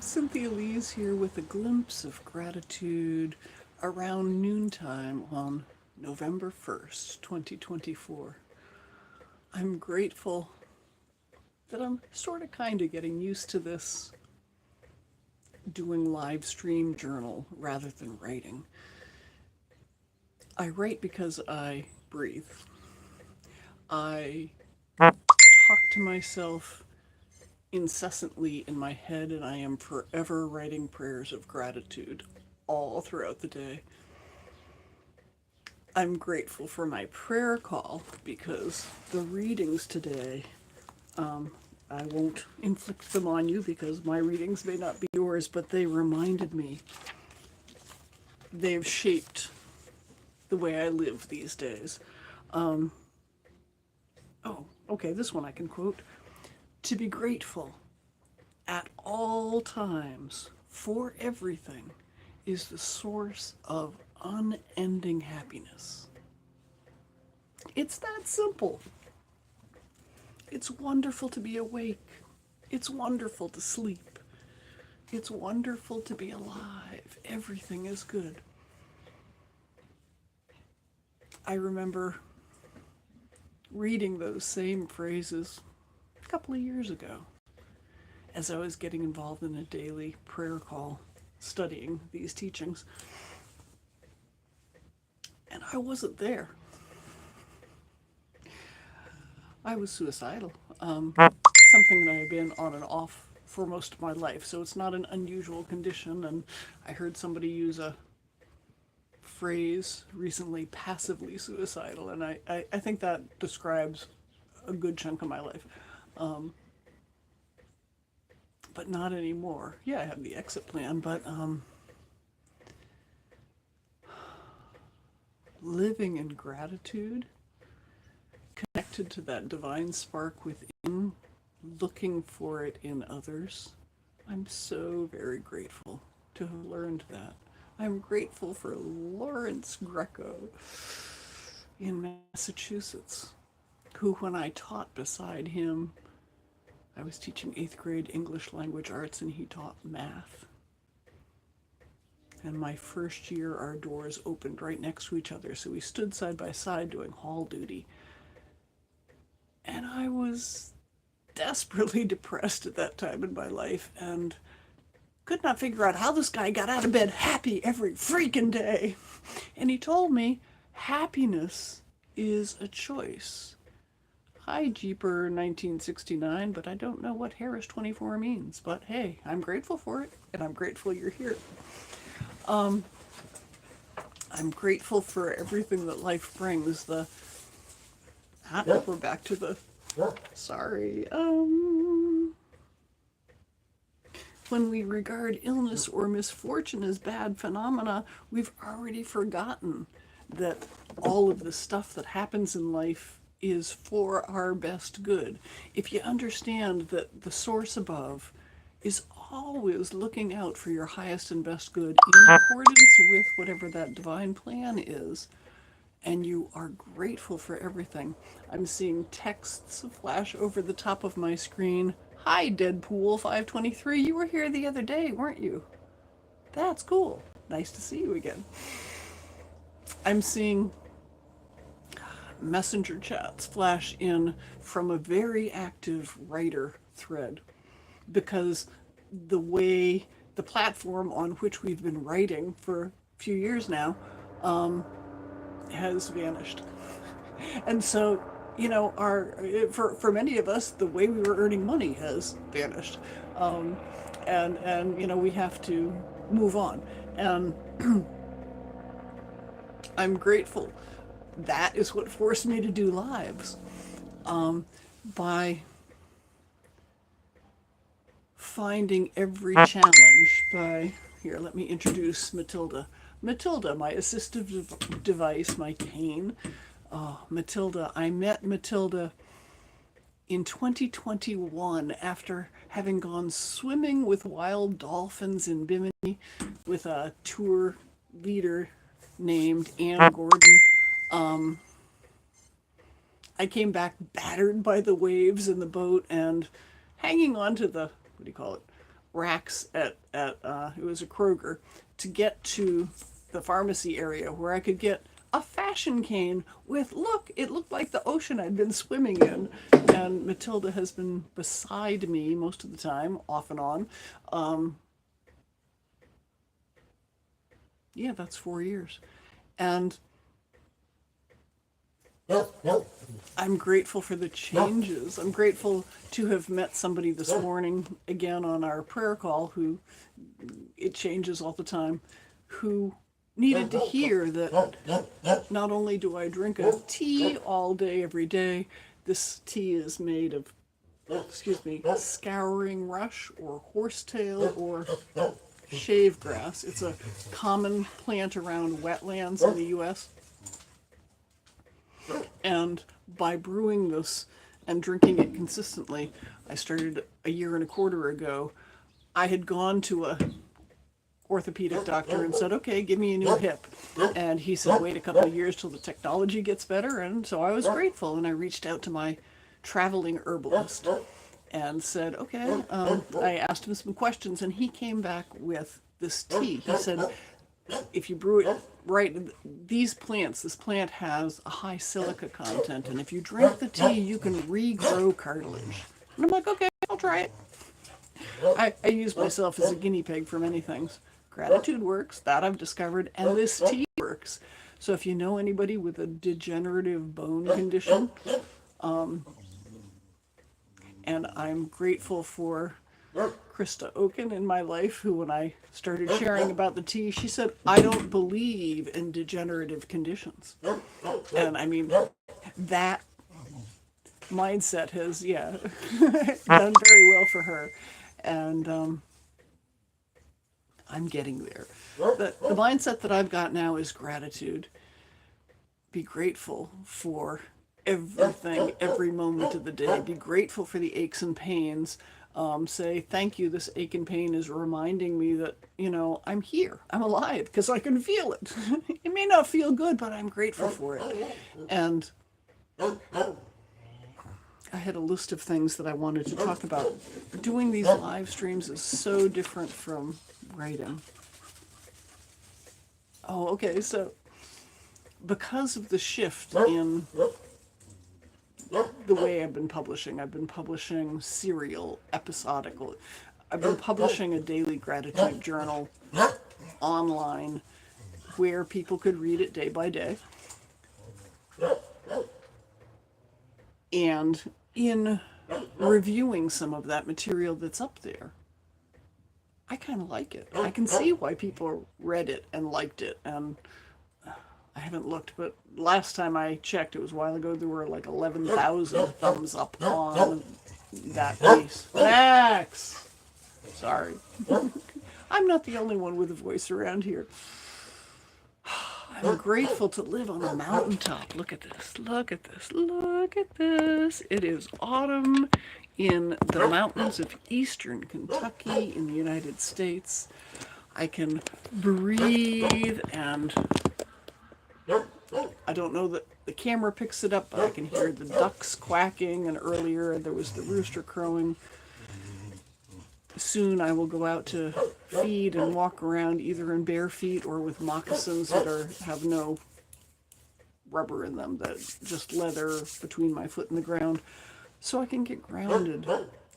Cynthia Lees here with a glimpse of gratitude around noontime on November 1st, 2024. I'm grateful that I'm sort of kind of getting used to this doing live stream journal rather than writing. I write because I breathe. I talk to myself incessantly in my head, and I am forever writing prayers of gratitude all throughout the day. I'm grateful for my prayer call because the readings today, I won't inflict them on you because my readings may not be yours, but they reminded me. They've shaped the way I live these days. Oh, okay, this one I can quote. To be grateful at all times for everything is the source of unending happiness. It's that simple. It's wonderful to be awake. It's wonderful to sleep. It's wonderful to be alive. Everything is good. I remember reading those same phrases a couple of years ago as I was getting involved in a daily prayer call, studying these teachings. And I wasn't there. I was suicidal. Something that I had been on and off for most of my life, so it's not an unusual condition. And I heard somebody use a phrase recently, passively suicidal, and I think that describes a good chunk of my life. But not anymore. Yeah, I have the exit plan, but living in gratitude, connected to that divine spark within, looking for it in others. I'm so very grateful to have learned that. I'm grateful for Lawrence Greco in Massachusetts, who, when I taught beside him, I was teaching 8th grade English language arts and he taught math. And my first year, our doors opened right next to each other, so we stood side by side doing hall duty. And I was desperately depressed at that time in my life and could not figure out how this guy got out of bed happy every freaking day. And he told me happiness is a choice. Hi, Jeeper 1969, but I don't know what Harris 24 means. But hey, I'm grateful for it, and I'm grateful you're here. I'm grateful for everything that life brings. We're back to the, sorry. When we regard illness or misfortune as bad phenomena, we've already forgotten that all of the stuff that happens in life is for our best good. If you understand that the source above is always looking out for your highest and best good in accordance with whatever that divine plan is, and you are grateful for everything. I'm seeing texts flash over the top of my screen. Hi, Deadpool 523. You were here the other day, weren't you? That's cool. Nice to see you again. I'm seeing messenger chats flash in from a very active writer thread because the platform on which we've been writing for a few years now has vanished. And so, our for many of us, the way we were earning money has vanished, and we have to move on. And I'm grateful. That is what forced me to do lives, by finding every challenge. By here, let me introduce Matilda. Matilda, my assistive device, my cane. Matilda, I met Matilda in 2021 after having gone swimming with wild dolphins in Bimini with a tour leader named Ann Gordon. I came back battered by the waves in the boat and hanging on to the, what do you call it, racks at it was a Kroger to get to the pharmacy area where I could get a fashion cane with, look, it looked like the ocean I'd been swimming in. And Matilda has been beside me most of the time, off and on. Yeah, that's 4 years. And I'm grateful for the changes. I'm grateful to have met somebody this morning again on our prayer call who, it changes all the time, who needed to hear that not only do I drink a tea all day, every day, this tea is made of, excuse me, scouring rush or horsetail or shave grass. It's a common plant around wetlands in the U.S. And by brewing this and drinking it consistently, I started a year and a quarter ago. I had gone to a orthopedic doctor and said, okay, give me a new hip. And he said, wait a couple of years till the technology gets better. And so I was grateful, and I reached out to my traveling herbalist and said, okay, I asked him some questions, and he came back with this tea. He said, if you brew it right, this plant has a high silica content, and if you drink the tea, you can regrow cartilage. And I'm like, okay, I'll try it. I use myself as a guinea pig for many things. Gratitude works, that I've discovered, and this tea works. So if you know anybody with a degenerative bone condition, and I'm grateful for Krista Oken in my life, who, when I started sharing about the tea, she said, I don't believe in degenerative conditions. And I mean, that mindset has, done very well for her. And I'm getting there. The mindset that I've got now is gratitude. Be grateful for everything, every moment of the day. Be grateful for the aches and pains. Say, thank you, this ache and pain is reminding me that, I'm here, I'm alive, because I can feel it. It may not feel good, but I'm grateful for it. And I had a list of things that I wanted to talk about. Doing these live streams is so different from writing. Oh, okay, so because of the shift in the way I've been publishing serial, episodical. I've been publishing a daily gratitude journal online where people could read it day by day. And in reviewing some of that material that's up there, I kind of like it. I can see why people read it and liked it, and I haven't looked, but last time I checked, it was a while ago, there were like 11,000 thumbs up on that piece. Max! Sorry. I'm not the only one with a voice around here. I'm grateful to live on a mountaintop. Look at this, look at this, look at this. It is autumn in the mountains of eastern Kentucky in the United States. I can breathe, and I don't know that the camera picks it up, but I can hear the ducks quacking, and earlier there was the rooster crowing. Soon I will go out to feed and walk around either in bare feet or with moccasins that have no rubber in them, that just leather between my foot and the ground, so I can get grounded.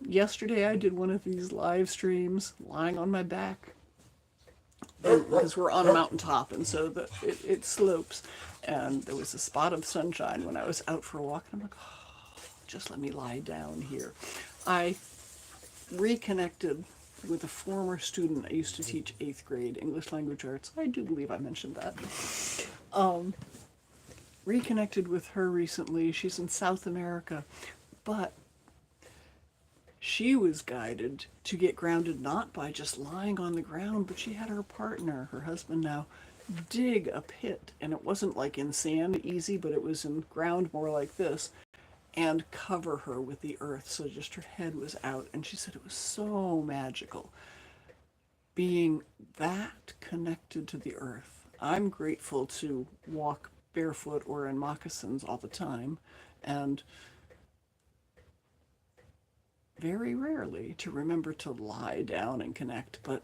Yesterday I did one of these live streams lying on my back, because we're on a mountaintop, and so it slopes, and there was a spot of sunshine when I was out for a walk, and I'm like, oh, just let me lie down here. I reconnected with a former student. I used to teach 8th grade English language arts. I do believe I mentioned that. Reconnected with her recently. She's in South America, but she was guided to get grounded not by just lying on the ground, but she had her partner, her husband now, dig a pit, and it wasn't like in sand easy, but it was in ground more like this, and cover her with the earth so just her head was out. And she said it was so magical being that connected to the earth. I'm grateful to walk barefoot or in moccasins all the time, and very rarely to remember to lie down and connect, but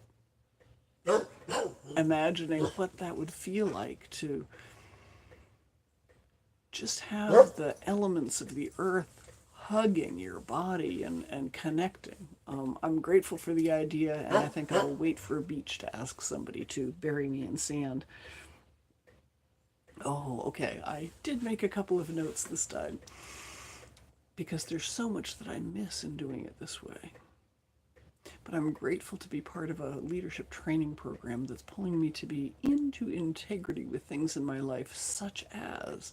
imagining what that would feel like to just have the elements of the earth hugging your body and connecting. I'm grateful for the idea, and I think I'll wait for a beach to ask somebody to bury me in sand. Oh, okay. I did make a couple of notes this time because there's so much that I miss in doing it this way. But I'm grateful to be part of a leadership training program that's pulling me to be into integrity with things in my life, such as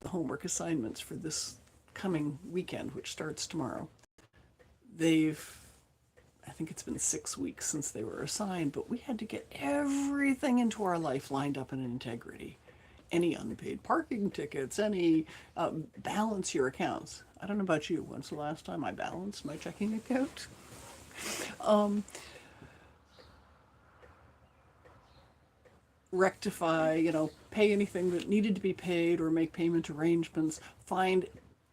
the homework assignments for this coming weekend, which starts tomorrow. I think it's been 6 weeks since they were assigned, but we had to get everything into our life lined up in integrity. Any unpaid parking tickets, any balance your accounts. I don't know about you. When's the last time I balanced my checking account? Rectify, pay anything that needed to be paid or make payment arrangements. Find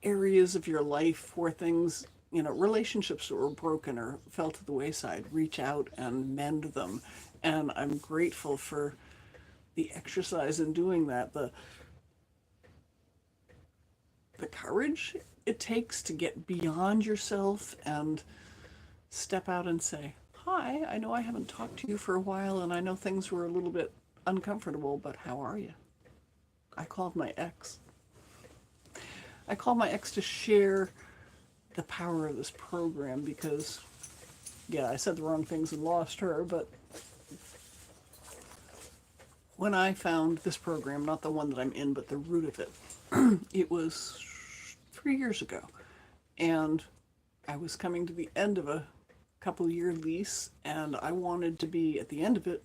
areas of your life where things, relationships that were broken or fell to the wayside. Reach out and mend them. And I'm grateful for the exercise in doing that, the courage it takes to get beyond yourself and step out and say, hi, I know I haven't talked to you for a while and I know things were a little bit uncomfortable, but how are you? I called my ex. I called my ex to share the power of this program because, yeah, I said the wrong things and lost her, but when I found this program, not the one that I'm in, but the root of it, it was 3 years ago. And I was coming to the end of a couple-year lease, and I wanted to be, at the end of it,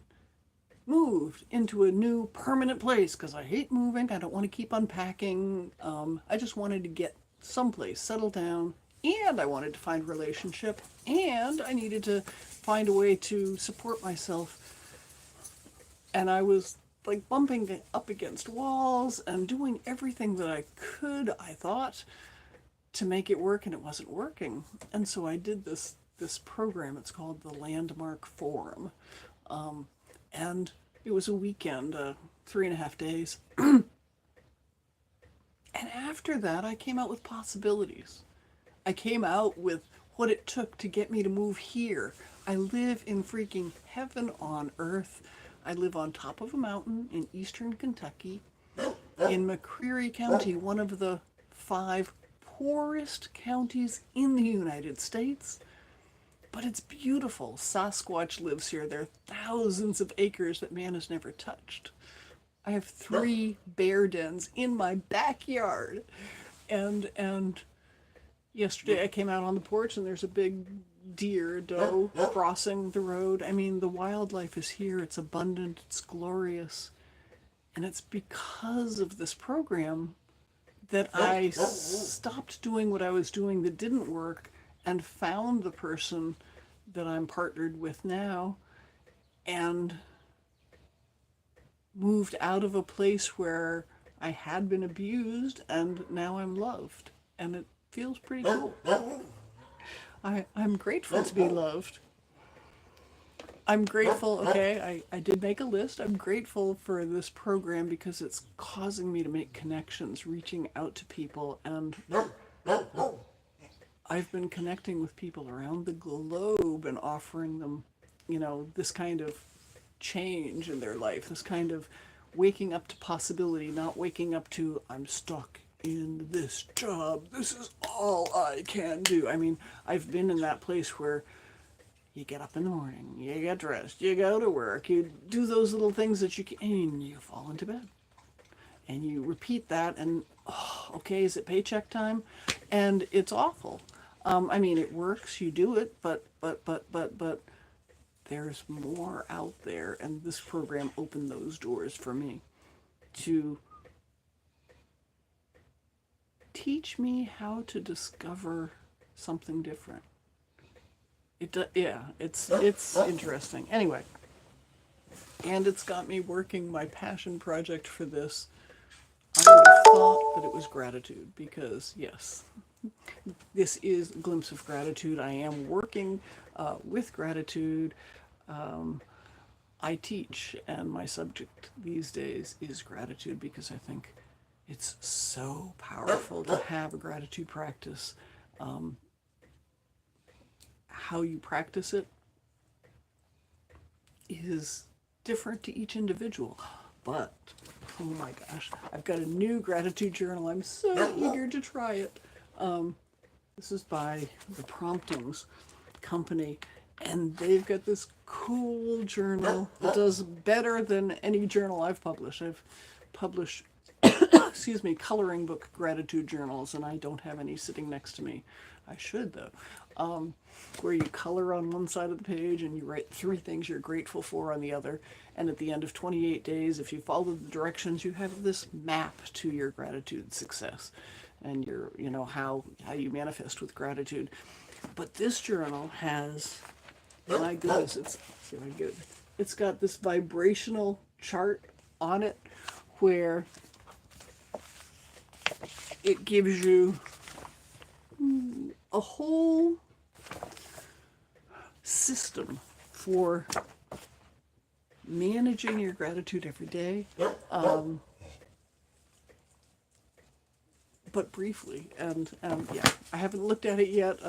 moved into a new permanent place because I hate moving. I don't want to keep unpacking. I just wanted to get someplace, settle down, and I wanted to find a relationship, and I needed to find a way to support myself. And I was like bumping up against walls and doing everything that I could, I thought, to make it work, and it wasn't working. And so I did this program. It's called the Landmark Forum. And it was a weekend, 3.5 days. And after that, I came out with possibilities. I came out with what it took to get me to move here. I live in freaking heaven on earth. I live on top of a mountain in eastern Kentucky, in McCreary County, one of the 5 poorest counties in the United States. But it's beautiful. Sasquatch lives here. There are thousands of acres that man has never touched. I have 3 bear dens in my backyard. And yesterday I came out on the porch and there's a big deer, doe, crossing the road. I mean, the wildlife is here. It's abundant. It's glorious. And it's because of this program that I stopped doing what I was doing that didn't work and found the person that I'm partnered with now and moved out of a place where I had been abused and now I'm loved. And it feels pretty cool. I'm grateful to be loved. I'm grateful, okay, I did make a list. I'm grateful for this program because it's causing me to make connections, reaching out to people, and I've been connecting with people around the globe and offering them, this kind of change in their life, this kind of waking up to possibility, not waking up to, I'm stuck in this job. This is all I can do. I mean, I've been in that place where you get up in the morning, you get dressed, you go to work, you do those little things that you can, and you fall into bed. And you repeat that, and, okay, is it paycheck time? And it's awful. I mean, it works, you do it, but there's more out there, and this program opened those doors for me to teach me how to discover something different. It's interesting. Anyway, and it's got me working my passion project for this. I would have thought that it was gratitude because, yes, This is a glimpse of gratitude. I am working with gratitude. I teach, and my subject these days is gratitude because I think it's so powerful to have a gratitude practice. How you practice it is different to each individual, but oh my gosh, I've got a new gratitude journal. I'm so eager to try it. This is by the Promptings Company, and they've got this cool journal that does better than any journal I've published. I've published, excuse me, coloring book gratitude journals, and I don't have any sitting next to me. I should, though. Where you color on one side of the page and you write 3 things you're grateful for on the other. And at the end of 28 days, if you follow the directions, you have this map to your gratitude success and your, how you manifest with gratitude. But this journal has, my goodness, it's got this vibrational chart on it where it gives you a whole system for managing your gratitude every day. But briefly, and yeah, I haven't looked at it yet.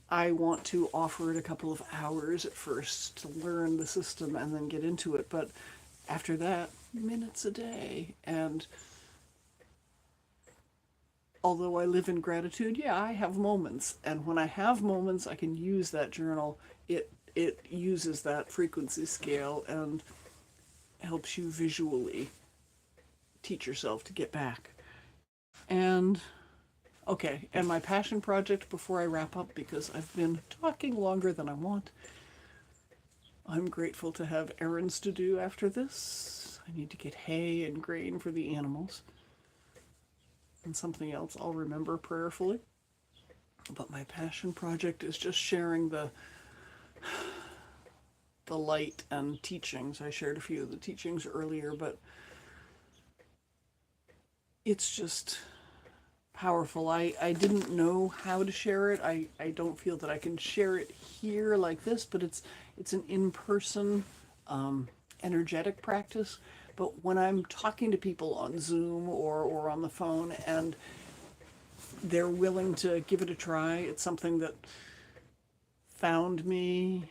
I want to offer it a couple of hours at first to learn the system and then get into it. But after that, minutes a day. And although I live in gratitude, yeah, I have moments. And when I have moments, I can use that journal. It uses that frequency scale and helps you visually teach yourself to get back. And okay, and my passion project before I wrap up, because I've been talking longer than I want. I'm grateful to have errands to do after this. I need to get hay and grain for the animals. And something else I'll remember prayerfully. But my passion project is just sharing the light and teachings. I shared a few of the teachings earlier, but it's just powerful. I didn't know how to share it. I don't feel that I can share it here like this, but it's an in-person energetic practice. But when I'm talking to people on Zoom or on the phone and they're willing to give it a try, it's something that found me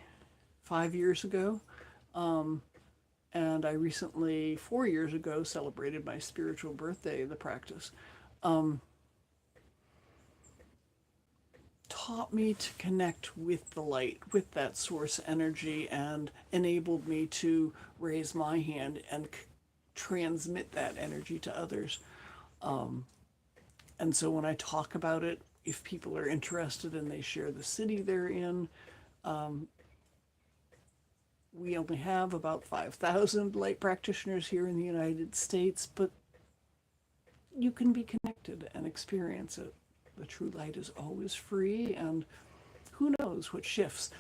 5 years ago. And I recently, 4 years ago, celebrated my spiritual birthday in the practice. Taught me to connect with the light, with that source energy, and enabled me to raise my hand and transmit that energy to others. And so when I talk about it, if people are interested and they share the city they're in, we only have about 5,000 light practitioners here in the United States, but you can be connected and experience it. The true light is always free, and who knows what shifts.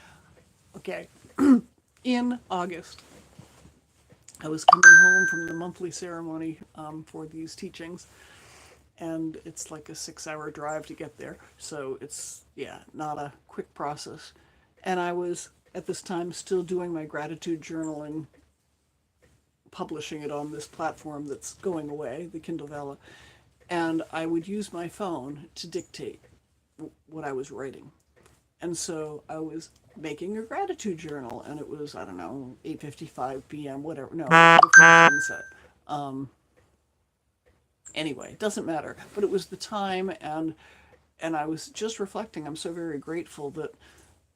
Okay, in August, I was coming home from the monthly ceremony for these teachings, and it's like a 6-hour drive to get there, so it's, yeah, not a quick process. And I was, at this time, still doing my gratitude journaling, publishing it on this platform that's going away, the Kindle Vella. And I would use my phone to dictate what I was writing. And so I was making a gratitude journal, and it was, I don't know, 8:55 p.m., whatever. No, before sunset. Anyway, it doesn't matter. But it was the time, and I was just reflecting. I'm so very grateful that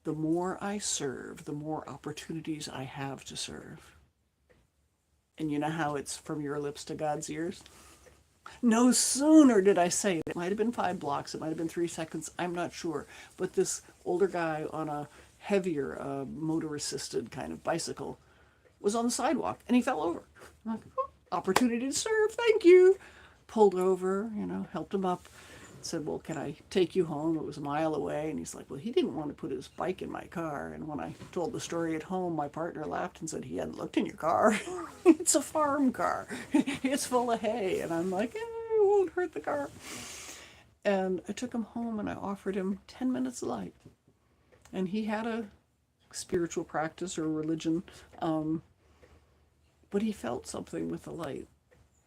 the more I serve, the more opportunities I have to serve. And you know how it's from your lips to God's ears? No sooner did I say it. It might have been 5 blocks, it might have been 3 seconds, I'm not sure. But this older guy on a heavier motor-assisted kind of bicycle was on the sidewalk, and he fell over. I'm like, oh, opportunity to serve, thank you. Pulled over, helped him up. Said, well, can I take you home? It was a mile away. And he's like, well, he didn't want to put his bike in my car. And when I told the story at home, my partner laughed and said, he hadn't looked in your car. It's a farm car. It's full of hay. And I'm like, it won't hurt the car. And I took him home and I offered him 10 minutes of light. And he had a spiritual practice or religion, but he felt something with the light.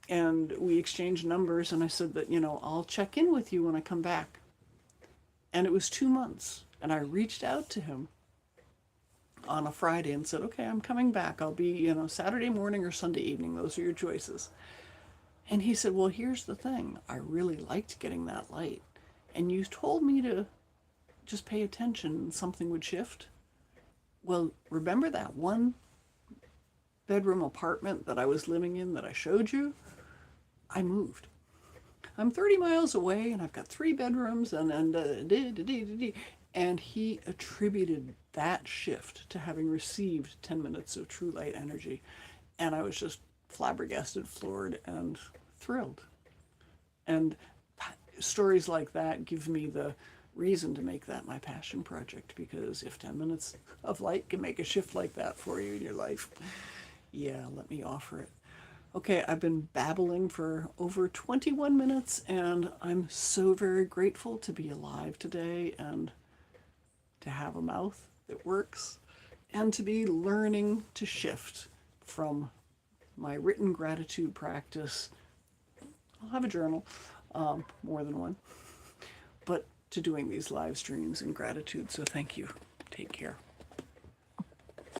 And we exchanged numbers, and I said that, I'll check in with you when I come back. And it was 2 months. And I reached out to him on a Friday and said, okay, I'm coming back. I'll be, Saturday morning or Sunday evening. Those are your choices. And he said, well, here's the thing. I really liked getting that light. And you told me to just pay attention and something would shift. Well, remember that one bedroom apartment that I was living in that I showed you? I moved. I'm 30 miles away and I've got 3 bedrooms and he attributed that shift to having received 10 minutes of true light energy. And I was just flabbergasted, floored, and thrilled. And stories like that give me the reason to make that my passion project, because if 10 minutes of light can make a shift like that for you in your life, yeah, let me offer it. Okay, I've been babbling for over 21 minutes, and I'm so very grateful to be alive today and to have a mouth that works and to be learning to shift from my written gratitude practice. I'll have a journal, more than one, but to doing these live streams in gratitude. So thank you. Take care.